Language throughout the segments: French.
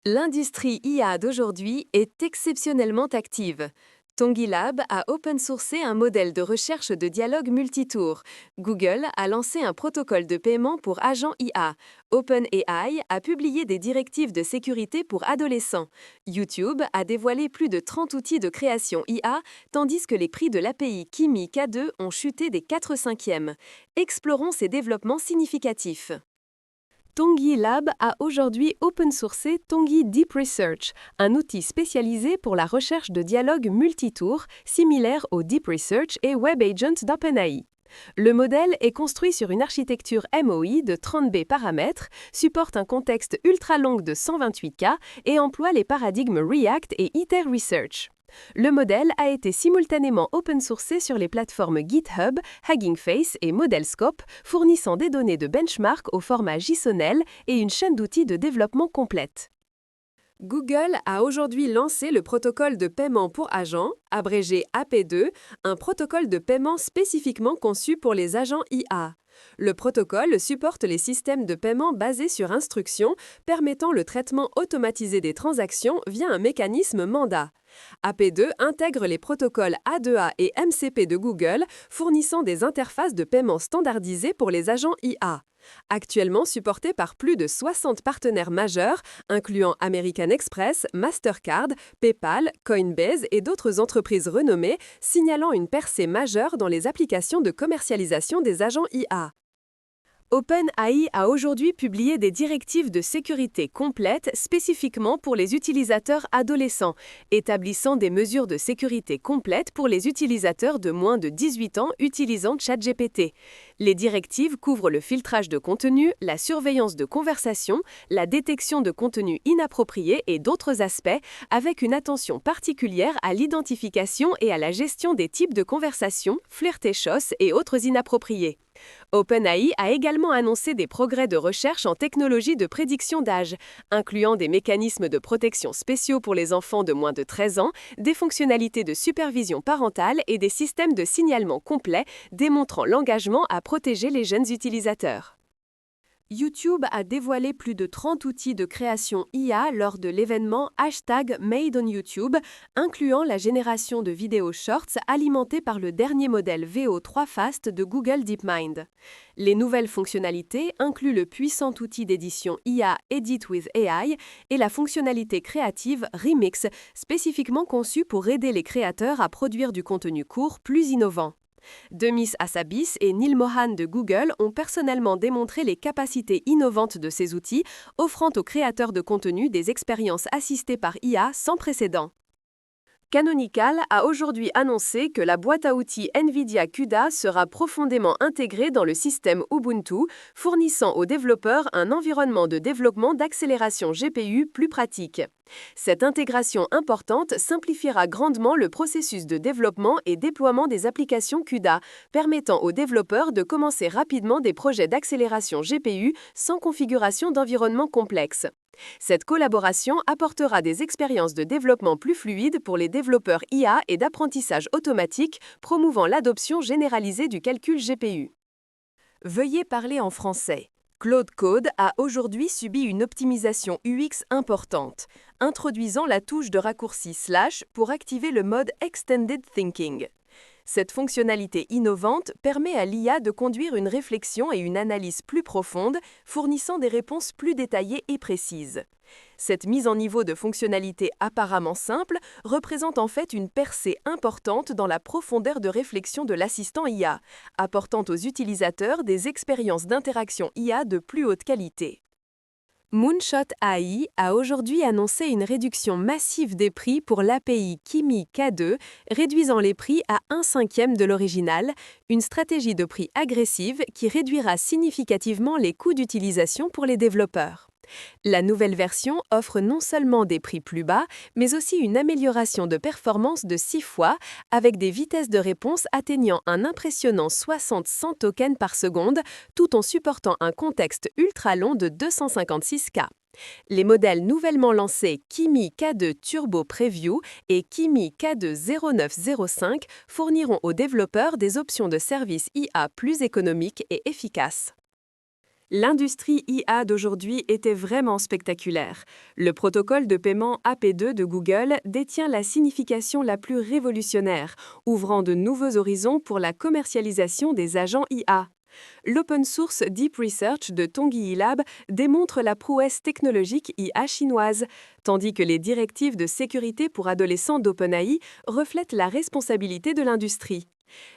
L'industrie IA d'aujourd'hui est exceptionnellement active. Tongi Lab a open sourcé un modèle de recherche de dialogue multitour. Google a lancé un protocole de paiement pour agents IA. OpenAI a publié des directives de sécurité pour adolescents. YouTube a dévoilé plus de 30 outils de création IA, tandis que les prix de l'API Kimi K2 ont chuté des 4 cinquièmes. Explorons ces développements significatifs. Tongi Lab a aujourd'hui open sourcé Tongi Deep Research, un outil spécialisé pour la recherche de dialogues multitour, similaire au Deep Research et Web Agent d'OpenAI. Le modèle est construit sur une architecture MOI de 30B paramètres, supporte un contexte ultra long de 128K et emploie les paradigmes React et Iter Research. Le modèle a été simultanément open sourcé sur les plateformes GitHub, Hugging Face et Modelscope, fournissant des données de benchmark au format JSON-L et une chaîne d'outils de développement complète. Google a aujourd'hui lancé le protocole de paiement pour agents, abrégé AP2, un protocole de paiement spécifiquement conçu pour les agents IA. Le protocole supporte les systèmes de paiement basés sur instructions, permettant le traitement automatisé des transactions via un mécanisme mandat. AP2 intègre les protocoles A2A et MCP de Google, fournissant des interfaces de paiement standardisées pour les agents IA. Actuellement supporté par plus de 60 partenaires majeurs, incluant American Express, Mastercard, PayPal, Coinbase et d'autres entreprises renommées, signalant une percée majeure dans les applications de commercialisation des agents IA. OpenAI a aujourd'hui publié des directives de sécurité complètes spécifiquement pour les utilisateurs adolescents, établissant des mesures de sécurité complètes pour les utilisateurs de moins de 18 ans utilisant ChatGPT. Les directives couvrent le filtrage de contenu, la surveillance de conversation, la détection de contenu inapproprié et d'autres aspects, avec une attention particulière à l'identification et à la gestion des types de conversations, flirtatious et autres inappropriés. OpenAI a également annoncé des progrès de recherche en technologie de prédiction d'âge, incluant des mécanismes de protection spéciaux pour les enfants de moins de 13 ans, des fonctionnalités de supervision parentale et des systèmes de signalement complets, démontrant l'engagement à protéger les jeunes utilisateurs. YouTube a dévoilé plus de 30 outils de création IA lors de l'événement #MadeOnYouTube, incluant la génération de vidéos shorts alimentées par le dernier modèle VO3 Fast de Google DeepMind. Les nouvelles fonctionnalités incluent le puissant outil d'édition IA Edit with AI et la fonctionnalité créative Remix, spécifiquement conçue pour aider les créateurs à produire du contenu court plus innovant. Demis Hassabis et Neil Mohan de Google ont personnellement démontré les capacités innovantes de ces outils, offrant aux créateurs de contenu des expériences assistées par IA sans précédent. Canonical a aujourd'hui annoncé que la boîte à outils NVIDIA CUDA sera profondément intégrée dans le système Ubuntu, fournissant aux développeurs un environnement de développement d'accélération GPU plus pratique. Cette intégration importante simplifiera grandement le processus de développement et déploiement des applications CUDA, permettant aux développeurs de commencer rapidement des projets d'accélération GPU sans configuration d'environnement complexe. Cette collaboration apportera des expériences de développement plus fluides pour les développeurs IA et d'apprentissage automatique, promouvant l'adoption généralisée du calcul GPU. Veuillez parler en français. Claude Code a aujourd'hui subi une optimisation UX importante, introduisant la touche de raccourci / pour activer le mode Extended Thinking. Cette fonctionnalité innovante permet à l'IA de conduire une réflexion et une analyse plus profonde, fournissant des réponses plus détaillées et précises. Cette mise en niveau de fonctionnalité apparemment simple représente en fait une percée importante dans la profondeur de réflexion de l'assistant IA, apportant aux utilisateurs des expériences d'interaction IA de plus haute qualité. Moonshot AI a aujourd'hui annoncé une réduction massive des prix pour l'API Kimi K2, réduisant les prix à 1/5 de l'original, une stratégie de prix agressive qui réduira significativement les coûts d'utilisation pour les développeurs. La nouvelle version offre non seulement des prix plus bas, mais aussi une amélioration de performance de 6 fois, avec des vitesses de réponse atteignant un impressionnant 60-100 tokens par seconde, tout en supportant un contexte ultra long de 256K. Les modèles nouvellement lancés Kimi K2 Turbo Preview et Kimi K2 0905 fourniront aux développeurs des options de services IA plus économiques et efficaces. L'industrie IA d'aujourd'hui était vraiment spectaculaire. Le protocole de paiement AP2 de Google détient la signification la plus révolutionnaire, ouvrant de nouveaux horizons pour la commercialisation des agents IA. L'open source Deep Research de Tongyi Lab démontre la prouesse technologique IA chinoise, tandis que les directives de sécurité pour adolescents d'OpenAI reflètent la responsabilité de l'industrie.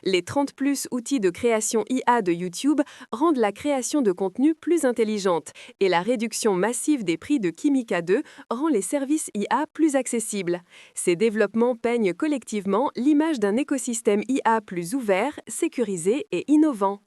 Les 30 plus outils de création IA de YouTube rendent la création de contenu plus intelligente et la réduction massive des prix de Kimika 2 rend les services IA plus accessibles. Ces développements peignent collectivement l'image d'un écosystème IA plus ouvert, sécurisé et innovant.